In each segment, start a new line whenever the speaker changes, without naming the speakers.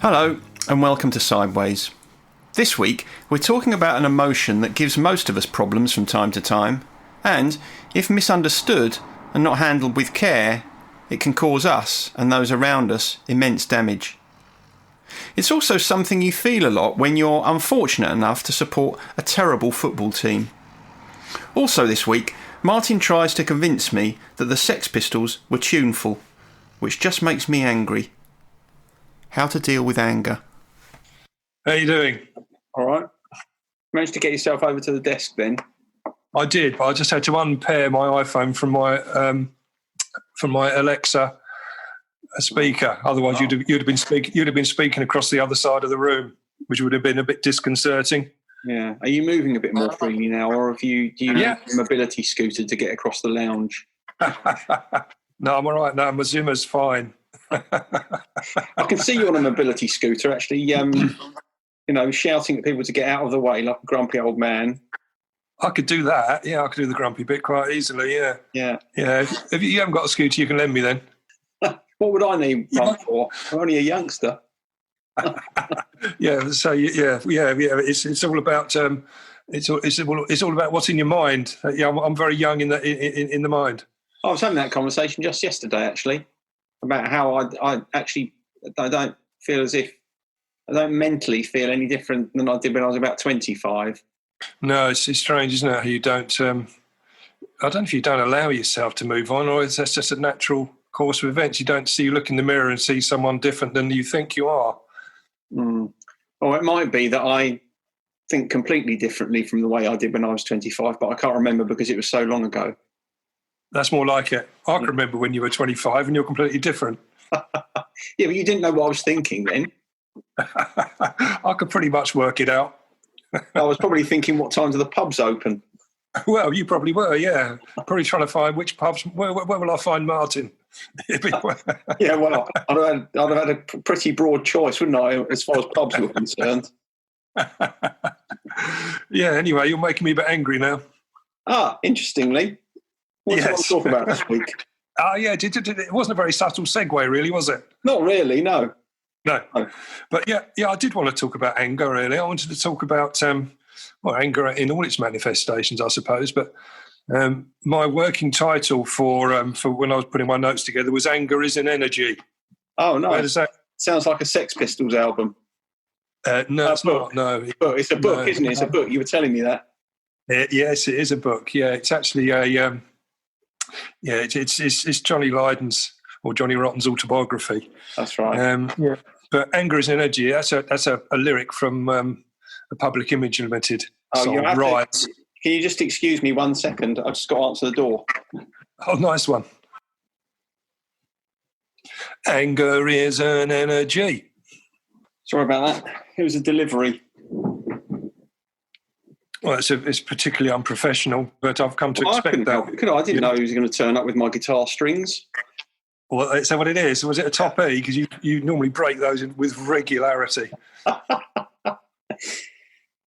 Hello, and welcome to Sideways. This week, we're talking about an emotion that gives most of us problems from time to time, and, if misunderstood and not handled with care, it can cause us and those around us immense damage. It's also something you feel a lot when you're unfortunate enough to support a terrible football team. Also this week, Martin tries to convince me that the Sex Pistols were tuneful, which just makes me angry. How to deal with anger.
How are you doing?
All right. Managed to get yourself over to the desk then?
I did, but I just had to unpair my iPhone from my Alexa speaker. Otherwise, you'd have been speaking across the other side of the room, which would have been a bit disconcerting.
Yeah. Are you moving a bit more freely now, or do you have a mobility scooter to get across the lounge?
No, I'm all right now. My Zimmer's fine.
I can see you on a mobility scooter, actually. Shouting at people to get out of the way like a grumpy old man.
I could do that. Yeah, I could do the grumpy bit quite easily. Yeah.
Yeah.
Yeah. If you haven't got a scooter, you can lend me then.
What would I need one for? I'm only a youngster.
Yeah. So yeah. It's all about it's all about what's in your mind. Yeah, I'm very young in the mind.
I was having that conversation just yesterday, actually, about how I don't feel as if I don't mentally feel any different than I did when I was about 25.
No, it's strange, isn't it? How you don't. I don't know if you don't allow yourself to move on, or that's just a natural course of events. You don't see, you look in the mirror and see someone different than you think you are.
Or it might be that I think completely differently from the way I did when I was 25, but I can't remember because it was so long ago.
That's more like it. I can remember when you were 25 and you're completely different.
Yeah, but you didn't know what I was thinking then.
I could pretty much work it out.
I was probably thinking, what time do the pubs open?
Well, you probably were, yeah. Probably trying to find which pubs. Where will I find Martin?
Yeah, well, I'd have had a pretty broad choice, wouldn't I, as far as pubs were concerned?
Yeah, anyway, you're making me a bit angry now.
Interestingly. What do you want to talk about this week?
Yeah, it wasn't a very subtle segue, really, was it?
Not really, no.
No. But yeah, I did want to talk about anger, really. I wanted to talk about anger in all its manifestations, I suppose. But my working title for when I was putting my notes together was "Anger is an Energy."
Oh, no.
Where does that
sounds like a Sex Pistols album?
No, it's not. No,
it's a book, isn't it? It's a book. You were telling me that.
Yes, it is a book. Yeah, it's actually a it's Johnny Lydon's or Johnny Rotten's autobiography.
That's right.
But "Anger is an Energy." That's a lyric from a Public Image Limited song. Rise.
Can you just excuse me 1 second? I've just got to answer the door.
Oh, nice one. Anger is an energy.
Sorry about that. It was a delivery.
Well, it's particularly unprofessional, but I've come to expect that.
I didn't know he was going to turn up with my guitar strings.
Well, is that what it is? Was it a top E? Because you normally break those with regularity.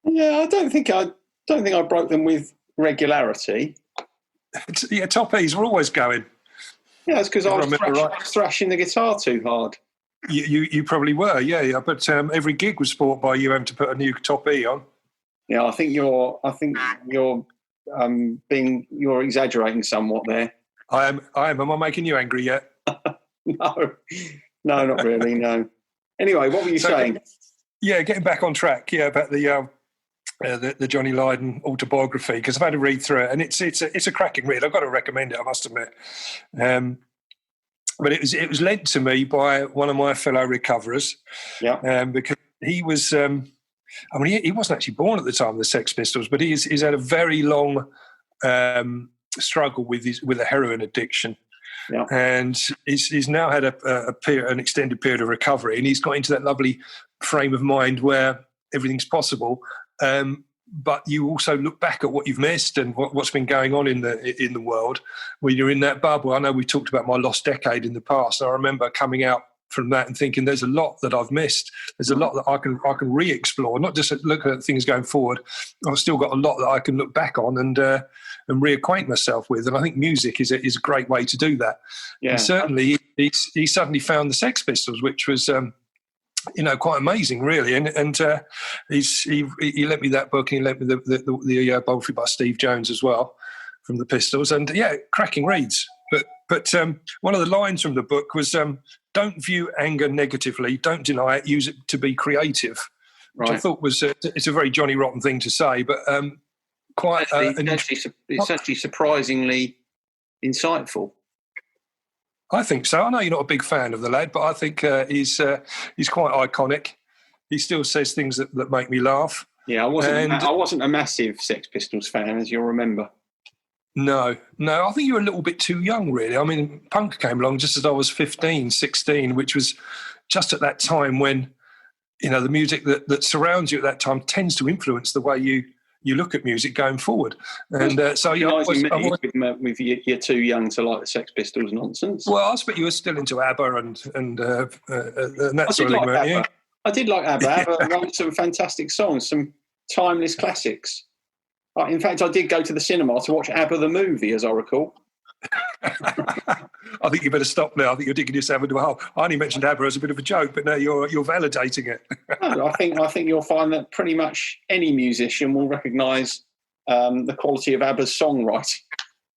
Yeah, I don't think I broke them with regularity.
Yeah, top E's were always going.
Yeah, it's because I was thrashing the guitar too hard.
You probably were, yeah. But every gig was sport by you having to put a new top E on.
Yeah, I think you're exaggerating somewhat there.
I am. Am I making you angry yet?
No, not really. No. Anyway, what were you saying?
Yeah, getting back on track. Yeah, about the Johnny Lydon autobiography, because I've had to read through it, and it's a cracking read. I've got to recommend it, I must admit. But it was lent to me by one of my fellow recoverers.
Yeah.
Because he was. He wasn't actually born at the time of the Sex Pistols, but he's had a very long struggle with a heroin addiction.
Yeah.
And he's now had an extended period of recovery, and he's got into that lovely frame of mind where everything's possible. But you also look back at what you've missed and what's been going on in the world when you're in that bubble. I know we talked about my lost decade in the past. I remember coming out from that and thinking there's a lot that I've missed. There's a lot that I can re-explore, not just look at things going forward. I've still got a lot that I can look back on and reacquaint myself with. And I think music is a great way to do that. Yeah. And certainly he suddenly found the Sex Pistols, which was quite amazing, really. And he lent me that book, and he lent me the biography by Steve Jones as well from the Pistols, and cracking reads. But one of the lines from the book was, "Don't view anger negatively. Don't deny it. Use it to be creative." Which I thought was it's a very Johnny Rotten thing to say, but quite
it's actually surprisingly insightful.
I think so. I know you're not a big fan of the lad, but I think he's quite iconic. He still says things that make me laugh.
Yeah, I wasn't a massive Sex Pistols fan, as you'll remember.
No, I think you were a little bit too young, really. I mean, punk came along just as I was 15, 16, which was just at that time when, the music that surrounds you at that time tends to influence the way you look at music going forward. And
with you're too young to like the Sex Pistols nonsense.
Well, I expect you were still into ABBA and that sort of thing, weren't you?
I did like ABBA. ABBA wrote some fantastic songs, some timeless classics. In fact, I did go to the cinema to watch ABBA the movie, as I recall.
I think you better stop now. I think you're digging yourself into a hole. I only mentioned ABBA as a bit of a joke, but now you're validating it.
No, I think you'll find that pretty much any musician will recognise the quality of ABBA's songwriting.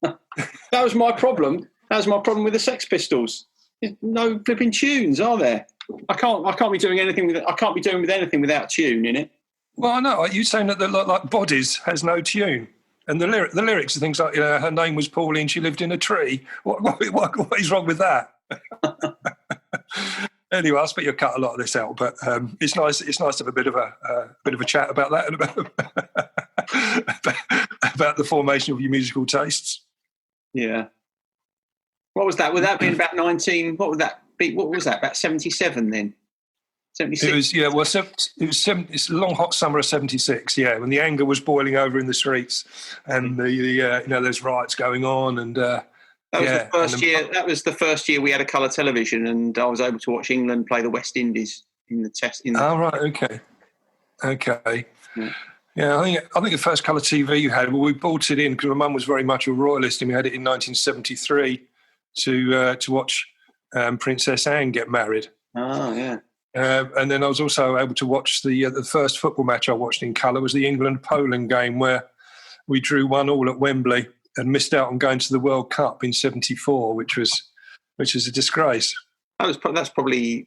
That was my problem. That was my problem with the Sex Pistols. There's no flipping tunes, are there? I can't be doing anything with it. I can't be doing with anything without tune in it.
Well, I know. You're saying that like Bodies has no tune. And the lyrics are things like, her name was Pauline, she lived in a tree. What is wrong with that? Anyway, I expect you'll cut a lot of this out, but it's nice. It's nice to have a bit of a chat about that and about the formation of your musical tastes.
Yeah. What was that? Would that be about 19? What would that be? What was that? About 77 then? 76?
It was, it's a long hot summer of 76, when the anger was boiling over in the streets and there's riots going on. And
that was the first year. That was the first year we had a colour television, and I was able to watch England play the West Indies in the test.
Right, okay. Yeah, I think the first colour TV you had, we bought it in because my mum was very much a royalist, and we had it in 1973 to watch Princess Anne get married.
Oh, yeah.
And then I was also able to watch the first football match I watched in colour was the England-Poland game, where we drew 1-1 at Wembley and missed out on going to the World Cup in '74, which was a disgrace.
That's probably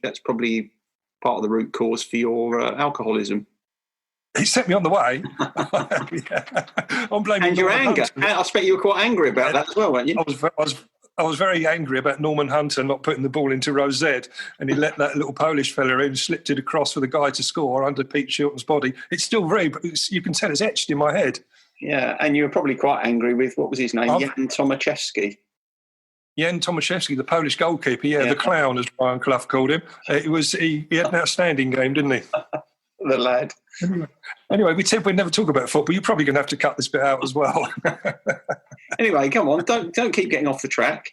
part of the root cause for your alcoholism.
He set me on the way. Yeah. I'm blaming
and your anger. I expect you were quite angry about that as well, weren't you?
I was very angry about Norman Hunter not putting the ball into row Z, and he let that little Polish fella in, slipped it across for the guy to score under Pete Shilton's body. It's still you can tell it's etched in my head.
Yeah, and you were probably quite angry with, what was his name, Jan Tomaszewski.
Jan Tomaszewski, the Polish goalkeeper, the clown, as Brian Clough called him. He had an outstanding game, didn't he?
The lad.
Anyway, we said we'd never talk about football. You're probably going to have to cut this bit out as well.
Anyway, come on, don't keep getting off the track.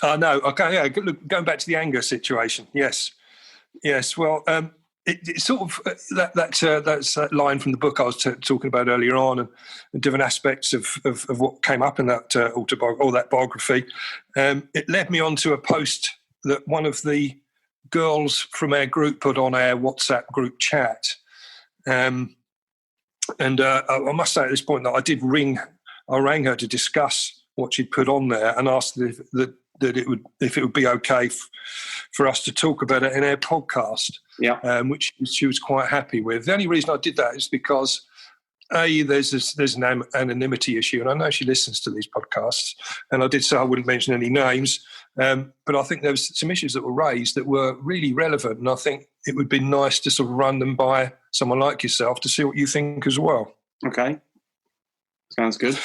No, okay, yeah. Look, going back to the anger situation, yes. Well, it's sort of that's that line from the book I was talking about earlier on, and different aspects of what came up in that autobiography or that biography. It led me on to a post that one of the girls from our group put on our WhatsApp group chat. I must say at this point that I rang her to discuss what she'd put on there and asked if it would be okay for us to talk about it in our podcast. Yeah. Which she was quite happy with. The only reason I did that is because there's an anonymity issue, and I know she listens to these podcasts, and I did say I wouldn't mention any names, but I think there was some issues that were raised that were really relevant, and I think it would be nice to sort of run them by someone like yourself to see what you think as well.
Okay, sounds good.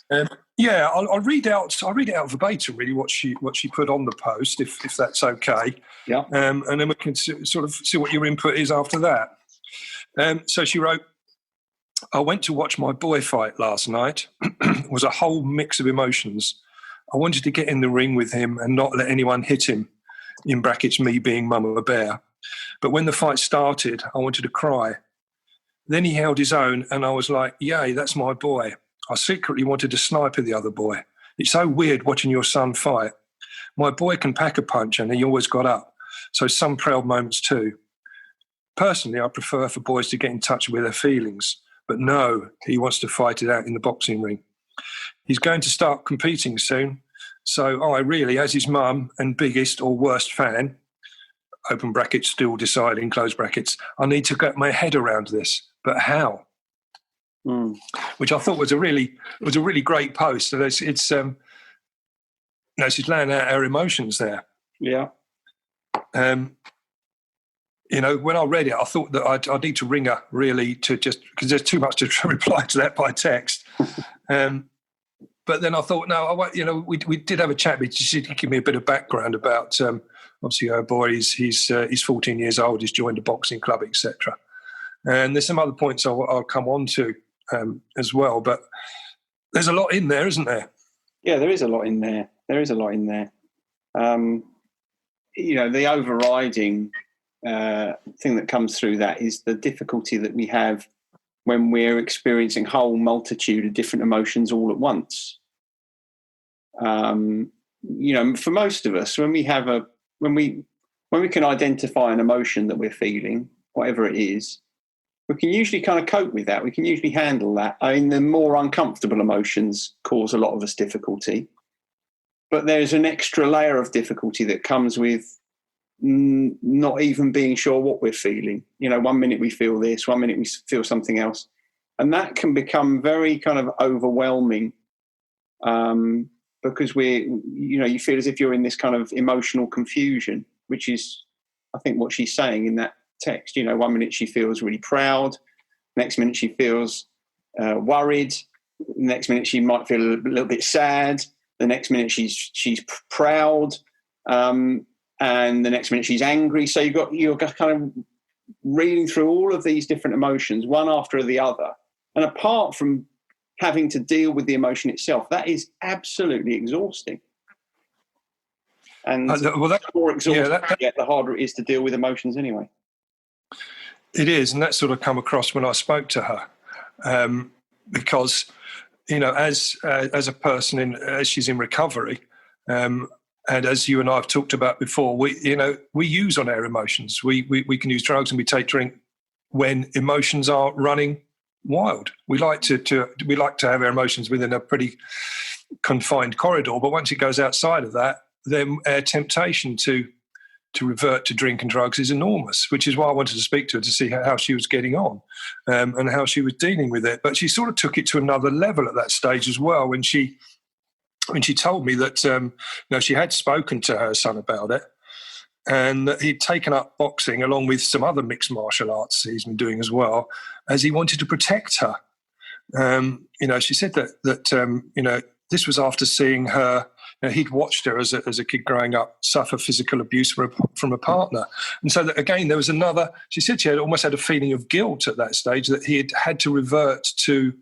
I'll read out verbatim really what she put on the post, if that's okay.
Yeah.
And then we can sort of see what your input is after that. So she wrote, "I went to watch my boy fight last night. It was a whole mix of emotions. I wanted to get in the ring with him and not let anyone hit him, in brackets me being Mama Bear. But when the fight started, I wanted to cry. Then he held his own and I was like, yay, that's my boy. I secretly wanted to sniper the other boy. It's so weird watching your son fight. My boy can pack a punch and he always got up. So some proud moments too. personally, I prefer for boys to get in touch with their feelings. But no, he wants to fight it out in the boxing ring. He's going to start competing soon. So I really, as his mum and biggest or worst fan, open brackets, still deciding, close brackets, I need to get my head around this. But how? Which I thought was a really great post. So it's she's laying out her emotions there.
Yeah.
When I read it, I thought that I'd need to ring her really to just, because there's too much to reply to that by text. But then I thought, no, we did have a chat. But she did give me a bit of background about obviously her boy. He's 14 years old. He's joined a boxing club, etc. And there's some other points I'll come on to as well. But there's a lot in there, isn't there?
Yeah, there is a lot in there. The overriding thing that comes through that is the difficulty that we have when we're experiencing a whole multitude of different emotions all at once. For most of us, when we can identify an emotion that we're feeling, whatever it is, we can usually kind of cope with that. We can usually handle that. I mean, the more uncomfortable emotions cause a lot of us difficulty, but there's an extra layer of difficulty that comes with not even being sure what we're feeling. 1 minute we feel this, 1 minute we feel something else. And that can become very kind of overwhelming because you feel as if you're in this kind of emotional confusion, which is, I think, what she's saying in that text. 1 minute she feels really proud, next minute she feels worried, next minute she might feel a little bit sad, the next minute she's proud, and the next minute she's angry. So you're kind of reading through all of these different emotions, one after the other. And apart from having to deal with the emotion itself, that is absolutely exhausting. And the more exhausting you get, the harder it is to deal with emotions anyway.
It is, and that sort of come across when I spoke to her, because as a person as she's in recovery. And as you and I have talked about before, we use on our emotions. We can use drugs and we take drink when emotions are running wild. We like to have our emotions within a pretty confined corridor, but once it goes outside of that, then our temptation to revert to drink and drugs is enormous. Which is why I wanted to speak to her to see how she was getting on and how she was dealing with it. But she sort of took it to another level at that stage as well when she told me that she had spoken to her son about it and that he'd taken up boxing along with some other mixed martial arts he's been doing as well, as he wanted to protect her. She said that this was after seeing her. He'd watched her as a kid growing up suffer physical abuse from a partner. And so that, again, there was another, she said she had almost had a feeling of guilt at that stage that he had to revert to,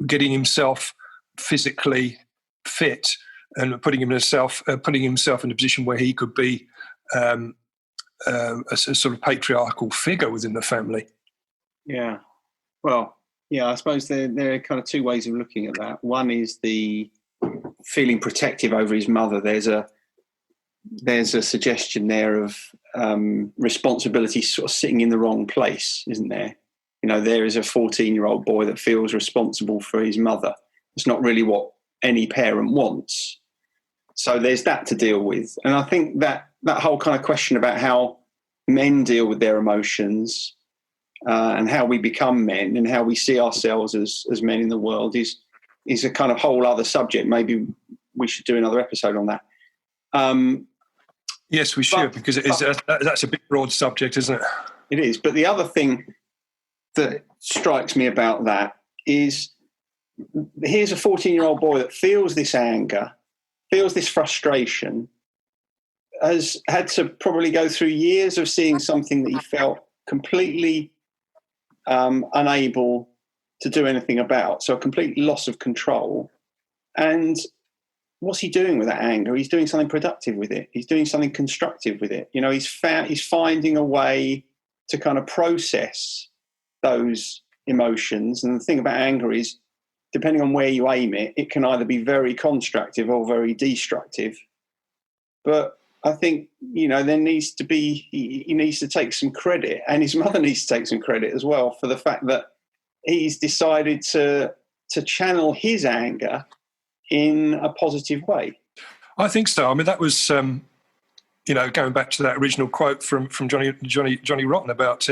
getting himself physically fit and putting himself in a position where he could be a sort of patriarchal figure within the family. Yeah.
Well, yeah, I suppose there are kind of two ways of looking at that. One is the feeling protective over his mother. There's a suggestion there of responsibility sort of sitting in the wrong place, isn't there? There is a 14-year-old boy that feels responsible for his mother. It's not really what any parent wants. So there's that to deal with. And I think that whole kind of question about how men deal with their emotions and how we become men and how we see ourselves as men in the world is a kind of whole other subject. Maybe we should do another episode on that.
Yes, we should, because that's a big, broad subject, isn't it?
It is. But the other thing that strikes me about that is here's a 14-year-old boy that feels this anger, feels this frustration, has had to probably go through years of seeing something that he felt completely unable to do anything about, so a complete loss of control. And what's he doing with that anger? He's doing something productive with it. He's doing something constructive with it. He's finding a way to kind of process those emotions. And the thing about anger is, depending on where you aim it, it can either be very constructive or very destructive. But I think, there needs to be, he needs to take some credit, and his mother needs to take some credit as well for the fact that he's decided to channel his anger in a positive way.
I think so. I mean, that was, going back to that original quote from Johnny Rotten about,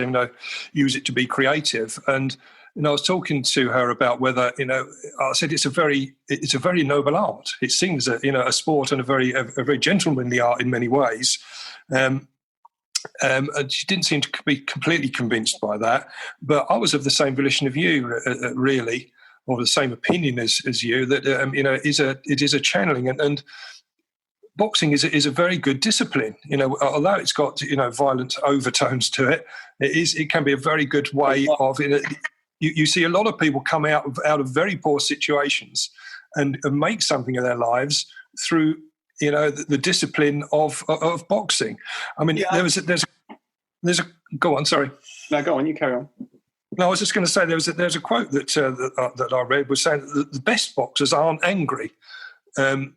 use it to be creative. And, I was talking to her about whether, I said it's a very noble art. It seems a sport and a very gentlemanly art in many ways. And she didn't seem to be completely convinced by that. But I was of the same volition of you, really, or the same opinion as you, that, it is a channeling. And boxing is a very good discipline. Although it's got, violent overtones to it, it can be a very good way of... You see a lot of people come out of very poor situations and make something of their lives through, the discipline of boxing. I mean, there's a go on. Sorry.
No, go on. You carry on.
No, I was just going to say there's a quote that I read was saying that the best boxers aren't angry. And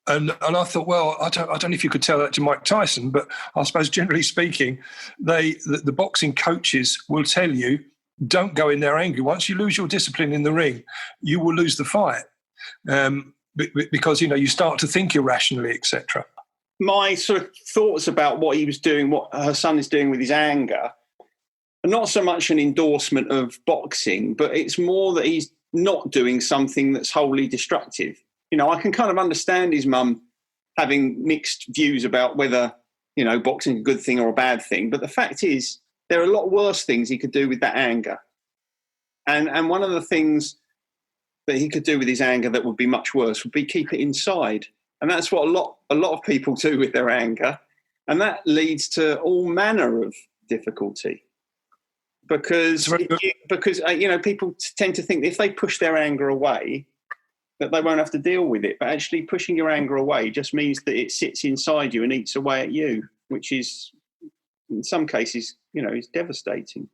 I thought, well, I don't know if you could tell that to Mike Tyson, but I suppose generally speaking, the boxing coaches will tell you, don't go in there angry. Once you lose your discipline in the ring, you will lose the fight because, you start to think irrationally, etc.
My sort of thoughts about what he was doing, what her son is doing with his anger, are not so much an endorsement of boxing, but it's more that he's not doing something that's wholly destructive. I can kind of understand his mum having mixed views about whether, boxing is a good thing or a bad thing. But the fact is, there are a lot worse things he could do with that anger. And one of the things that he could do with his anger that would be much worse would be keep it inside. And that's what a lot of people do with their anger. And that leads to all manner of difficulty. Because people tend to think if they push their anger away, that they won't have to deal with it. But actually pushing your anger away just means that it sits inside you and eats away at you, which is, in some cases, is devastating.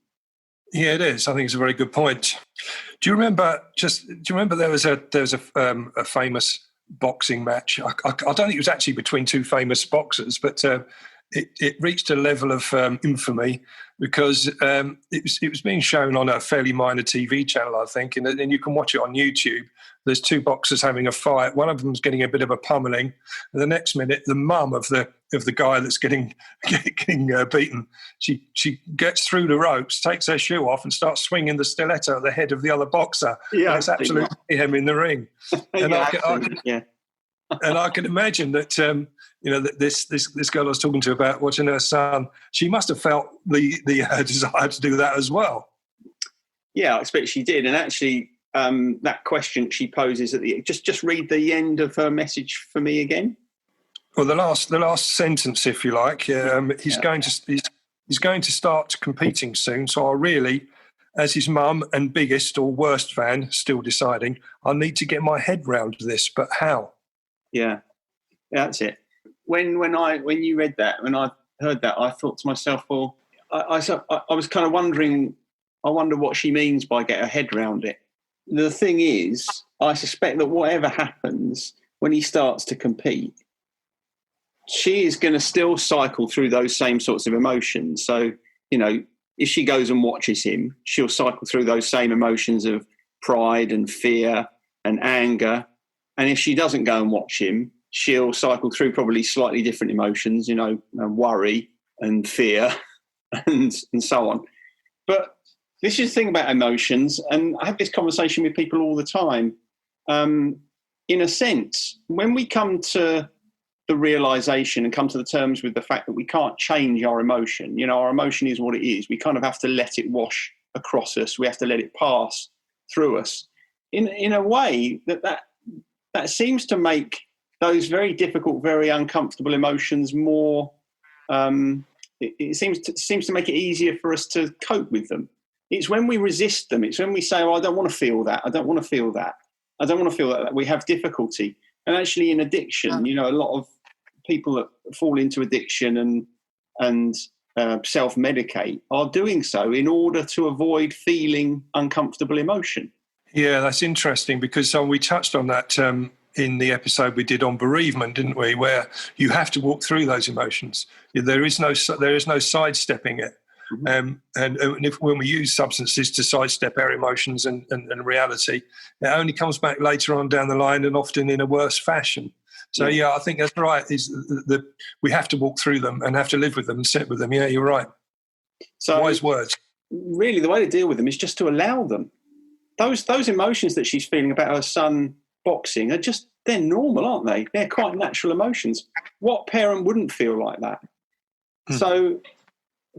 Yeah, it is. I think it's a very good point. Do you remember there was a famous boxing match? I don't think it was actually between two famous boxers, but it reached a level of infamy because it was being shown on a fairly minor TV channel, I think, and you can watch it on YouTube. There's two boxers having a fight. One of them's getting a bit of a pummeling, and the next minute, the mum of the guy that's getting beaten, she gets through the ropes, takes her shoe off, and starts swinging the stiletto at the head of the other boxer. Yeah, it's absolutely him in the ring. And and I can imagine that this girl I was talking to about watching her son, she must have felt the desire to do that as well.
Yeah, I expect she did, and actually. That question she poses at the just read the end of her message for me again.
Well, the last sentence, if you like, he's going to start competing soon. So I really, as his mum and biggest or worst fan, still deciding, I need to get my head round this. But how? Yeah,
that's it. When you read that, when I heard that, I thought to myself, well, I was kind of wondering. I wonder what she means by get her head round it. The thing is, I suspect that whatever happens when he starts to compete, she is going to still cycle through those same sorts of emotions. So, if she goes and watches him, she'll cycle through those same emotions of pride and fear and anger. And if she doesn't go and watch him, she'll cycle through probably slightly different emotions, worry and fear and so on. But this is the thing about emotions, and I have this conversation with people all the time. In a sense, when we come to the realization and come to the terms with the fact that we can't change our emotion, our emotion is what it is. We kind of have to let it wash across us. We have to let it pass through us. In a way that seems to make those very difficult, very uncomfortable emotions more. It seems to make it easier for us to cope with them. It's when we resist them. It's when we say, I don't want to feel that. I don't want to feel that. I don't want to feel that. We have difficulty. And actually in addiction, a lot of people that fall into addiction and self-medicate are doing so in order to avoid feeling uncomfortable emotion.
Yeah, that's interesting because we touched on that in the episode we did on bereavement, didn't we? Where you have to walk through those emotions. There is no sidestepping it. And when we use substances to sidestep our emotions and reality, it only comes back later on down the line, and often in a worse fashion. So yeah, I think that's right. Is that we have to walk through them and have to live with them and sit with them. Yeah, you're right. So wise words.
Really, the way to deal with them is just to allow them. Those emotions that she's feeling about her son boxing they're normal, aren't they? They're quite natural emotions. What parent wouldn't feel like that? So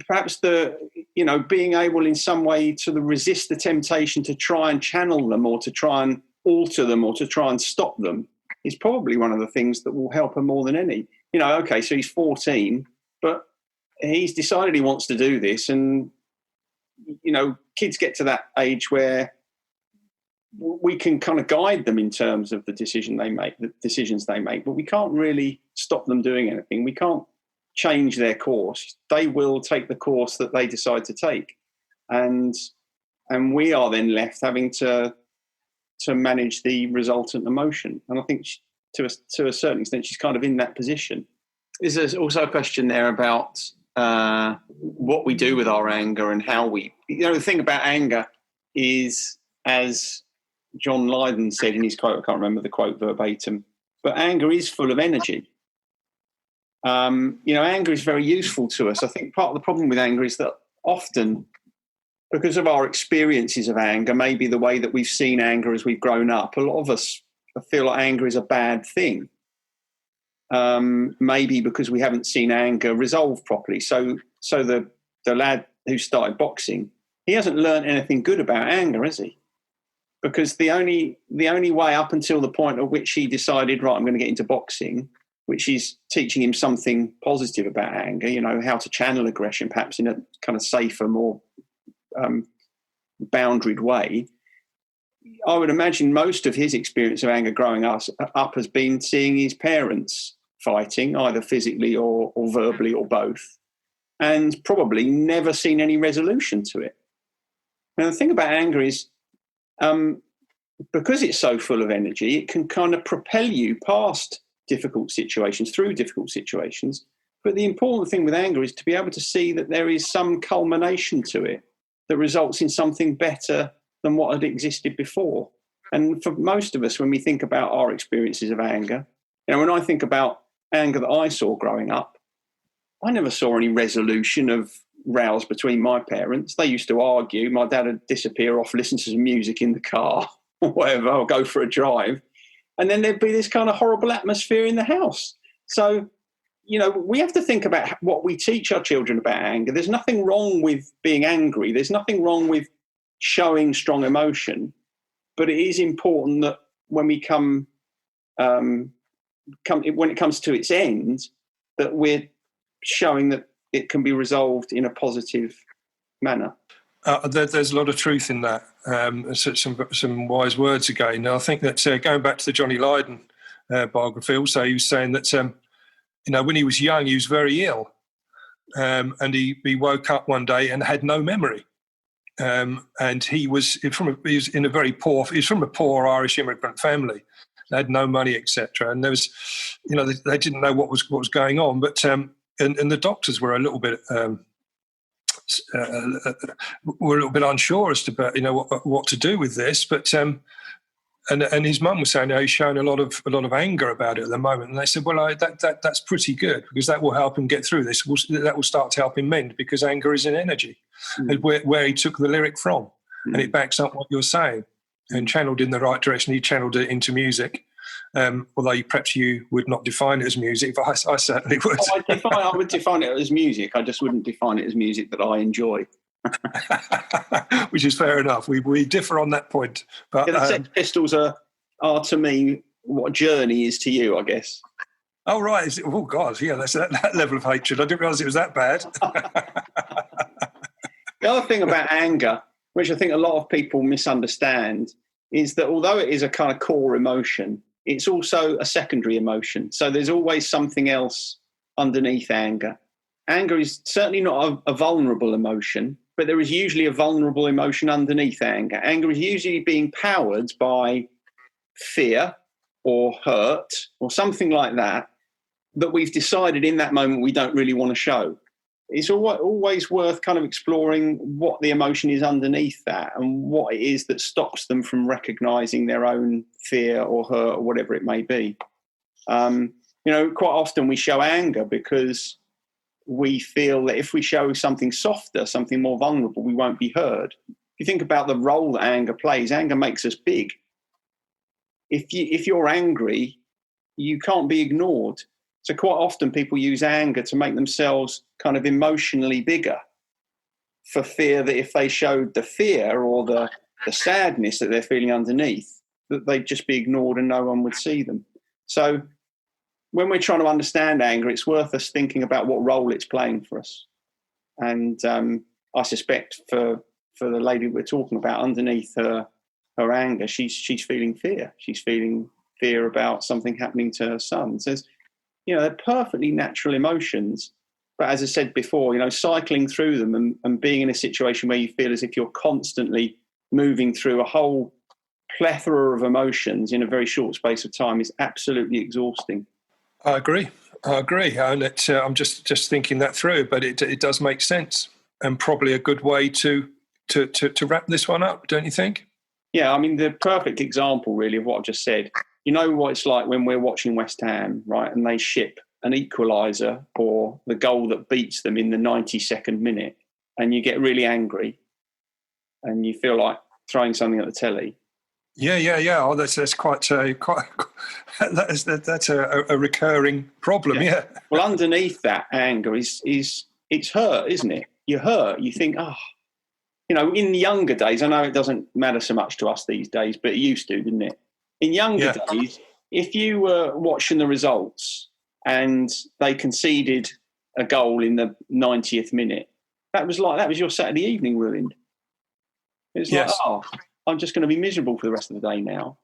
perhaps being able in some way to resist the temptation to try and channel them, or to try and alter them, or to try and stop them, is probably one of the things that will help her more than any. Okay, so he's 14, but he's decided he wants to do this, and kids get to that age where we can kind of guide them in terms of the decisions they make, but we can't really stop them doing anything. We can't change their course. They will take the course that they decide to take, and we are then left having to manage the resultant emotion. And I think to a certain extent she's kind of in that position. There's also a question there about what we do with our anger and how we... the thing about anger is, as John Lydon said in his quote, I can't remember the quote verbatim, but anger is full of energy. Anger is very useful to us. I think part of the problem with anger is that often, because of our experiences of anger, maybe the way that we've seen anger as we've grown up, a lot of us feel like anger is a bad thing. Maybe because we haven't seen anger resolved properly. So the lad who started boxing, he hasn't learned anything good about anger, has he? Because the only way up until the point at which he decided, right, I'm going to get into boxing, which is teaching him something positive about anger, how to channel aggression, perhaps in a kind of safer, more boundaried way. I would imagine most of his experience of anger growing up has been seeing his parents fighting, either physically or verbally or both, and probably never seen any resolution to it. Now, the thing about anger is, because it's so full of energy, it can kind of propel you past difficult situations, through difficult situations. But the important thing with anger is to be able to see that there is some culmination to it that results in something better than what had existed before. And for most of us, when we think about our experiences of anger, when I think about anger that I saw growing up, I never saw any resolution of rows between my parents. They used to argue. My dad would disappear off, listen to some music in the car or whatever, or go for a drive. And then there'd be this kind of horrible atmosphere in the house. So, we have to think about what we teach our children about anger. There's nothing wrong with being angry. There's nothing wrong with showing strong emotion. But it is important that when we when it comes to its end, that we're showing that it can be resolved in a positive manner.
There's a lot of truth in that. Some wise words again. I think that going back to the Johnny Lydon biography, also he was saying that when he was young, he was very ill, and he woke up one day and had no memory. And he was from a poor Irish immigrant family. They had no money, etc. And there was, they didn't know what was going on. But and the doctors were a little bit unsure as to what to do with this. But and his mum was saying he's showing a lot of anger about it at the moment. And they said, well, that's pretty good, because that will help him get through this. That will start to help him mend, because anger is an energy. And where he took the lyric from, and it backs up what you're saying, and channeled in the right direction. He channeled it into music, although perhaps you would not define it as music, but I certainly would.
I would define it as music. I just wouldn't define it as music that I enjoy.
Which is fair enough. We differ on that point. But
the Sex Pistols are to me what Journey is to you, I guess.
Oh, right. Oh, God, yeah, that's that level of hatred. I didn't realise it was that bad.
The other thing about anger, which I think a lot of people misunderstand, is that although it is a kind of core emotion, it's also a secondary emotion. So there's always something else underneath anger. Anger is certainly not a vulnerable emotion, but there is usually a vulnerable emotion underneath anger. Anger is usually being powered by fear or hurt or something like that we've decided in that moment we don't really want to show. It's always worth kind of exploring what the emotion is underneath that and what it is that stops them from recognizing their own fear or hurt or whatever it may be. Quite often we show anger because we feel that if we show something softer, something more vulnerable, we won't be heard. If you think about the role that anger plays, anger makes us big. If you're angry, you can't be ignored. So quite often people use anger to make themselves kind of emotionally bigger for fear that if they showed the fear or the sadness that they're feeling underneath, that they'd just be ignored and no one would see them. So when we're trying to understand anger, it's worth us thinking about what role it's playing for us. And I suspect for the lady we're talking about, underneath her anger, she's feeling fear. She's feeling fear about something happening to her son. So they're perfectly natural emotions. But as I said before, cycling through them and being in a situation where you feel as if you're constantly moving through a whole plethora of emotions in a very short space of time is absolutely exhausting.
I agree. And I'm just thinking that through, but it does make sense and probably a good way to wrap this one up, don't you think?
Yeah, I mean, the perfect example really of what I've just said, you know what it's like when we're watching West Ham, right, and they ship an equaliser or the goal that beats them in the 92nd minute, and you get really angry and you feel like throwing something at the telly.
Yeah. Oh, that's quite that's a recurring problem. Yeah.
Well, underneath that anger is it's hurt, isn't it? You're hurt. You think, in the younger days, I know it doesn't matter so much to us these days, but it used to, didn't it? In younger days, if you were watching the results and they conceded a goal in the 90th minute, that was your Saturday evening ruined. It was like, I'm just going to be miserable for the rest of the day now.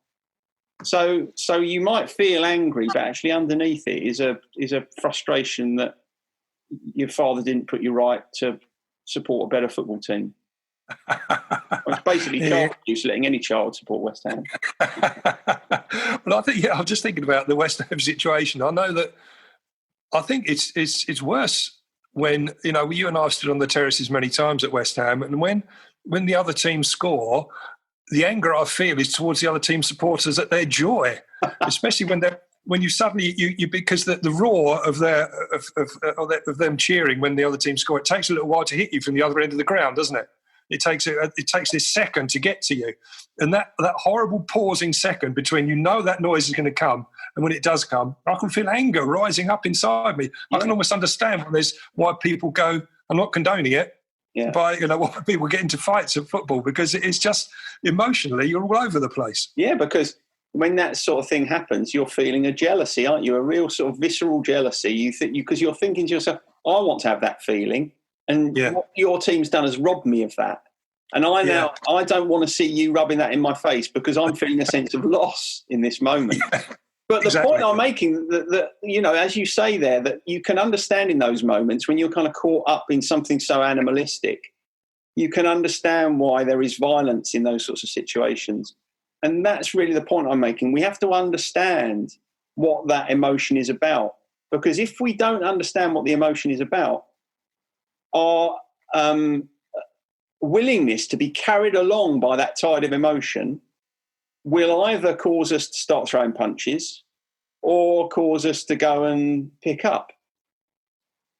So you might feel angry, but actually underneath it is a frustration that your father didn't put you right to support a better football team. It's basically child abuse, letting any child support West Ham.
Well, I think I'm just thinking about the West Ham situation. I think it's worse when you and I have stood on the terraces many times at West Ham, and when the other team score, the anger I feel is towards the other team supporters at their joy, especially when you suddenly you because the roar of them cheering when the other team score, it takes a little while to hit you from the other end of the ground, doesn't it? It takes this second to get to you, and that horrible pausing second between that noise is going to come, and when it does come, I can feel anger rising up inside me. I can almost understand why people go. I'm not condoning it. Yeah. By why people get into fights at football, because it's just emotionally you're all over the place.
Yeah, because when that sort of thing happens, you're feeling a jealousy, aren't you? A real sort of visceral jealousy. Because you're thinking to yourself, I want to have that feeling, and what your team's done has robbed me of that. And I don't want to see you rubbing that in my face because I'm feeling a sense of loss in this moment. Yeah. But the point I'm making, that as you say there, that you can understand in those moments when you're kind of caught up in something so animalistic, you can understand why there is violence in those sorts of situations. And that's really the point I'm making. We have to understand what that emotion is about. Because if we don't understand what the emotion is about, our willingness to be carried along by that tide of emotion will either cause us to start throwing punches or cause us to go and pick up.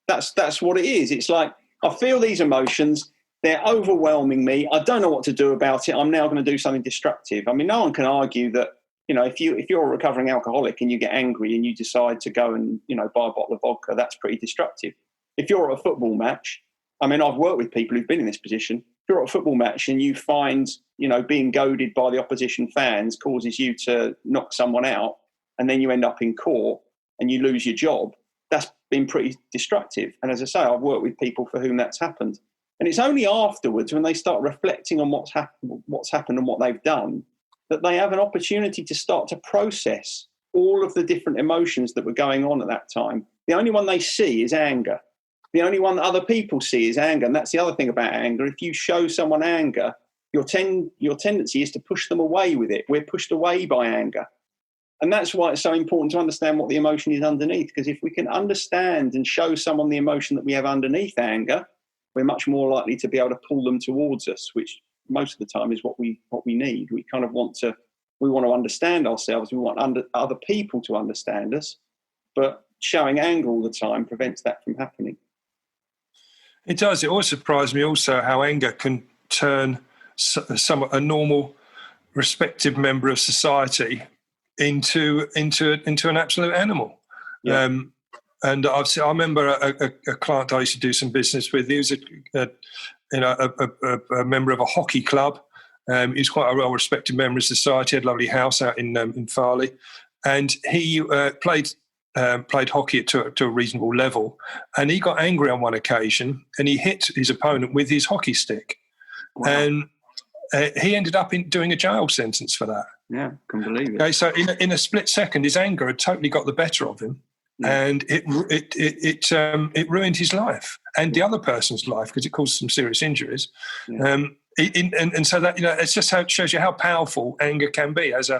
That's what it is. It's like, I feel these emotions, they're overwhelming me. I don't know what to do about it. I'm now going to do something destructive. I mean, no one can argue that, if you're a recovering alcoholic and you get angry and you decide to go and, buy a bottle of vodka, that's pretty destructive. If you're at a football match, I mean, I've worked with people who've been in this position. If you're at a football match and you find, being goaded by the opposition fans causes you to knock someone out, and then you end up in court and you lose your job, that's been pretty destructive. And as I say, I've worked with people for whom that's happened. And it's only afterwards, when they start reflecting on what's happened and what they've done, that they have an opportunity to start to process all of the different emotions that were going on at that time. The only one they see is anger. The only one that other people see is anger. And that's the other thing about anger. If you show someone anger, your tendency is to push them away with it. We're pushed away by anger. And that's why it's so important to understand what the emotion is underneath, because if we can understand and show someone the emotion that we have underneath anger, we're much more likely to be able to pull them towards us, which most of the time is what we need. We kind of want to understand ourselves. We want other people to understand us, but showing anger all the time prevents that from happening.
It does. It always surprised me also how anger can turn a normal, respected member of society into an absolute animal.
Yeah.
And I remember a client I used to do some business with. He was a member of a hockey club. He was quite a well-respected member of society. Had a lovely house out in Farley, and he played hockey to a reasonable level. And he got angry on one occasion, and he hit his opponent with his hockey stick. Wow. And he ended up doing a jail sentence for that.
Yeah, can believe it.
Okay, so in a split second, his anger had totally got the better of him. Yeah. And it ruined his life and the other person's life because it caused some serious injuries. Yeah. And so that, it's just how it shows you how powerful anger can be as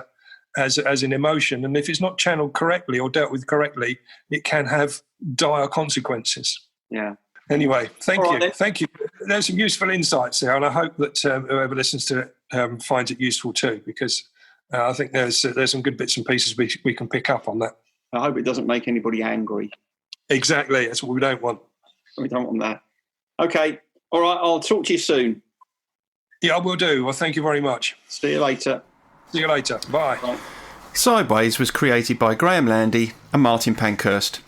an emotion. And if it's not channeled correctly or dealt with correctly, it can have dire consequences.
Yeah.
Anyway, thank you. There's some useful insights there, and I hope that whoever listens to it finds it useful too, because I think there's some good bits and pieces we can pick up on that.
I hope it doesn't make anybody angry.
Exactly. That's what we don't want.
We don't want that. Okay. All right. I'll talk to you soon.
Yeah, I will do. Well, thank you very much.
See you later.
See you later. Bye.
Bye.
Sideways was created by Graham Landy and Martin Pankhurst.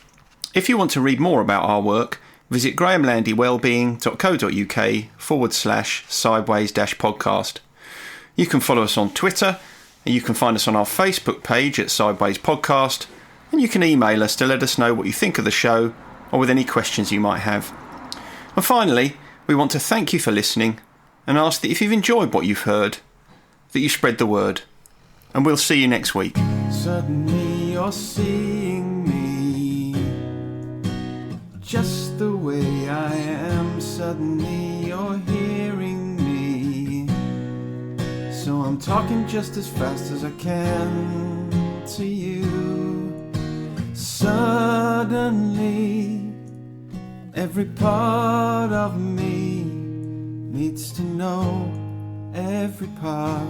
If you want to read more about our work, visit grahamlandywellbeing.co.uk/sideways-podcast. You can follow us on Twitter, and you can find us on our Facebook page at Sideways Podcast, and you can email us to let us know what you think of the show or with any questions you might have. And finally, we want to thank you for listening and ask that if you've enjoyed what you've heard, that you spread the word. And we'll see you next week. Suddenly you're seeing me just the way I am. Suddenly you're hearing me. So I'm talking just as fast as I can to you. Suddenly every part of me needs to know every part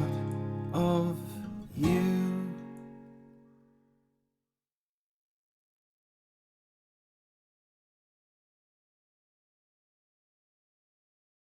of you.